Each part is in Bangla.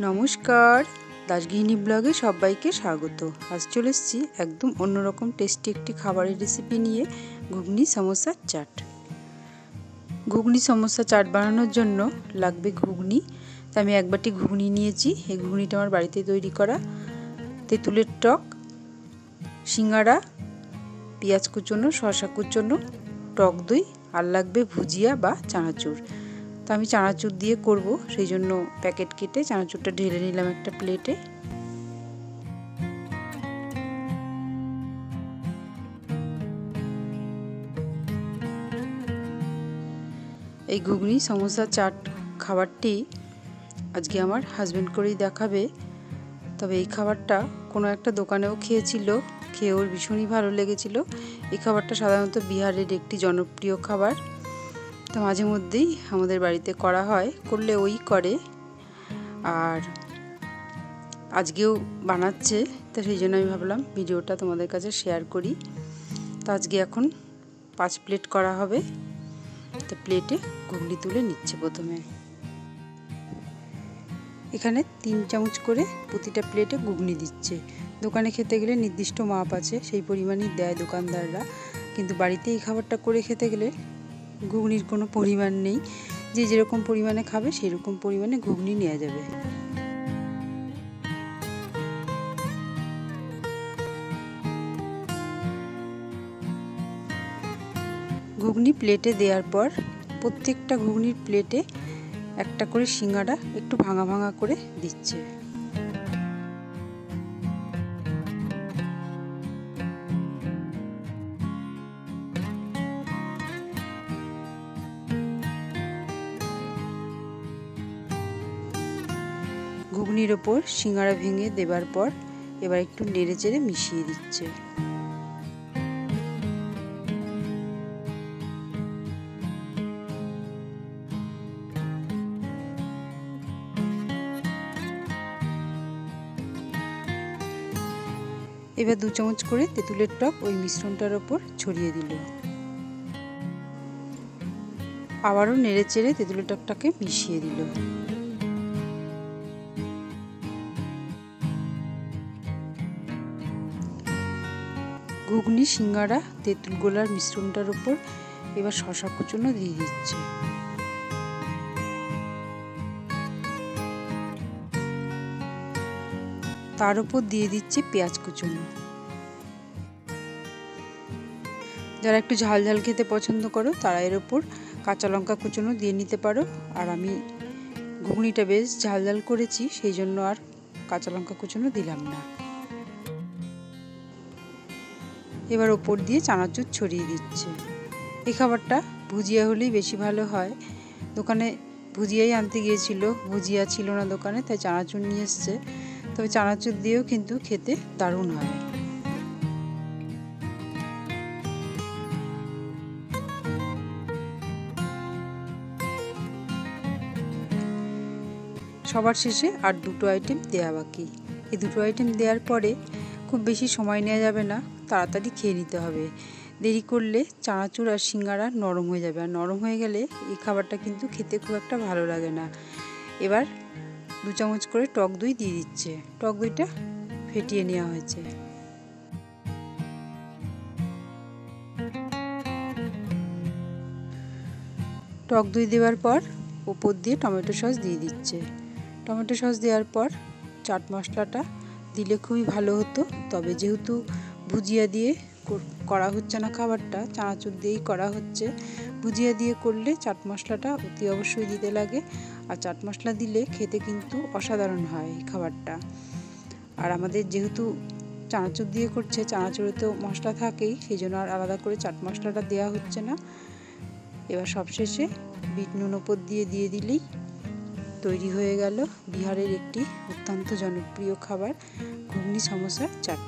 নমস্কার, দাসগৃহিণী ব্লগে সবাইকে স্বাগত। আজ চলে এসেছি একদম অন্যরকম টেস্টি একটি খাবারের রেসিপি নিয়ে, ঘুগনি সমোসা চাট। ঘুগনি সমোসা চাট বানানোর জন্য লাগবে ঘুগনি। তো আমি এক বাটি ঘুগনি নিয়েছি। এই ঘুগনিটা আমার বাড়িতে তৈরি করা। তেঁতুলের টক, সিঙ্গাড়া, পেঁয়াজ কুচোনো, শসা কুচোনো, টক দই, আর লাগবে ভুজিয়া বা চানাচুর। তো আমি চানাচুর দিয়ে করব, সেই জন্য প্যাকেট কেটে চানাচুরটা ঢেলে নিলাম একটা প্লেটে। এই ঘুগনি সমোসা চাট খাবারটি আজকে আমার হাজব্যান্ড করেই দেখাবে। তবে এই খাবারটা কোনো একটা দোকানেও খেয়েছিল, খেয়ে ওর ভীষণই ভালো লেগেছিল। এই খাবারটা সাধারণত বিহারের একটি জনপ্রিয় খাবার। তো মাঝে মধ্যেই আমাদের বাড়িতে করা হয়, করলে ওই করে, আর আজকেও বানাচ্ছে। তো সেই জন্য আমি ভাবলাম ভিডিওটা তোমাদের কাছে শেয়ার করি। তো আজকে এখন 5 প্লেট করা হবে। তো প্লেটে ঘুগনি তুলে নিচ্ছে প্রথমে। এখানে 3 চামচ করে প্রতিটা প্লেটে ঘুগনি দিচ্ছে। দোকানে খেতে গেলে নির্দিষ্ট মাপ আছে, সেই পরিমাণই দেয় দোকানদাররা। কিন্তু বাড়িতে এই খাবারটা করে খেতে গেলে ঘুগনির কোনো পরিমাণ নেই, যে যেরকম পরিমাণে খাবে সেরকম পরিমাণে ঘুগনি নেওয়া যাবে। ঘুগনি প্লেটে দেওয়ার পর প্রত্যেকটা ঘুগনির প্লেটে একটা করে সিঙ্গাড়া একটু ভাঙা ভাঙা করে দিচ্ছে। ঘুগনির ওপর সিঙ্গাড়া ভেঙে দেবার পর এবার একটু নেড়ে চেড়ে মিশিয়ে দিচ্ছে। এবার 2 চামচ করে তেঁতুলের টক ওই মিশ্রণটার ওপর ছড়িয়ে দিল। আবারও নেড়ে চেড়ে তেঁতুলের টকটাকে মিশিয়ে দিল। ঘুগনি, সিঙ্গাড়া, তেঁতুল গোলার মিশ্রণটার ওপর এবার শসা কুচনো দিয়ে দিচ্ছে। তার উপর দিয়ে দিচ্ছে পেঁয়াজ কুচনো। যারা একটু ঝাল ঝাল খেতে পছন্দ করো তারা এর ওপর কাঁচা লঙ্কা কুচনো দিয়ে নিতে পারো। আর আমি ঘুগনিটা বেশ ঝাল ঝাল করেছি, সেই জন্য আর কাঁচা লঙ্কা কুচনো দিলাম না। এবার ওপর দিয়ে চানাচুর ছড়িয়ে দিচ্ছে। এই খাবারটা ভুজিয়া হলেই বেশি ভালো হয়। দোকানে ভুজিয়াই আনতে গিয়েছিল, ভুজিয়া ছিল না দোকানে, তাই চানাচুর নিয়ে এসছে। তবে চানাচুর দিয়েও কিন্তু খেতে দারুণ হয়। সবার শেষে আর 2টো আইটেম দেওয়া বাকি। এই 2টো আইটেম দেওয়ার পরে খুব বেশি সময় নেওয়া যাবে না, তাড়াতাড়ি খেয়ে নিতে হবে। দেরি করলে চানাচুর আর সিঙ্গাড়া নরম হয়ে যাবে, আর নরম হয়ে গেলে এই খাবারটা কিন্তু খেতে খুব একটা ভালো লাগে না। এবার 2 চামচ করে টক দই দিয়ে দিচ্ছে। টক দইটা ফেটিয়ে নেওয়া হয়েছে। টক দই দেওয়ার পর উপর দিয়ে টমেটো সস দিয়ে দিচ্ছে। টমেটো সস দেওয়ার পর চাট মশলাটা দিলে খুবই ভালো হতো, তবে যেহেতু ভুজিয়া দিয়ে করা হচ্ছে না খাবারটা, চানাচুর দিয়েই করা হচ্ছে। ভুজিয়া দিয়ে করলে চাট মশলাটা অতি অবশ্যই দিতে লাগে, আর চাট মশলা দিলে খেতে কিন্তু অসাধারণ হয় এই খাবারটা। আর আমাদের যেহেতু চানাচুর দিয়ে করছে, চানাচুরে তো মশলা থাকেই, সেই জন্য আর আলাদা করে চাট মশলাটা দেওয়া হচ্ছে না। এবার সবশেষে বিট নুন ওপর দিয়ে দিলেই তৈরি হয়ে গেল বিহারের একটি অত্যন্ত জনপ্রিয় খাবার, ঘুগনি সমোসার চাট।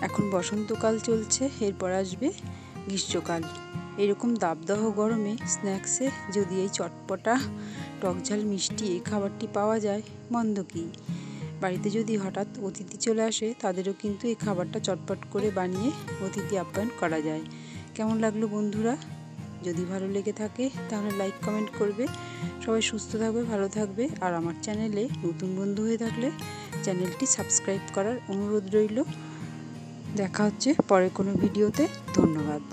এখন বসন্তকাল চলছে, এরপর আসবে গ্রীষ্মকাল। এরকম দাবদাহ গরমে স্ন্যাক্সে যদি এই চটপটা টকঝাল মিষ্টি এই খাবারটি পাওয়া যায়, মন্দ কি। বাড়িতে যদি হঠাৎ অতিথি চলে আসে, তাদেরও কিন্তু এই খাবারটা চটপট করে বানিয়ে অতিথি আপ্যায়ন করা যায়। কেমন লাগলো বন্ধুরা? যদি ভালো লেগে থাকে তাহলে লাইক কমেন্ট করবে। সবাই সুস্থ থাকবে, ভালো থাকবে। আর আমার চ্যানেলে নতুন বন্ধু হয়ে থাকলে চ্যানেলটি সাবস্ক্রাইব করার অনুরোধ রইল। দেখা হচ্ছে পরের কোনো ভিডিওতে। ধন্যবাদ।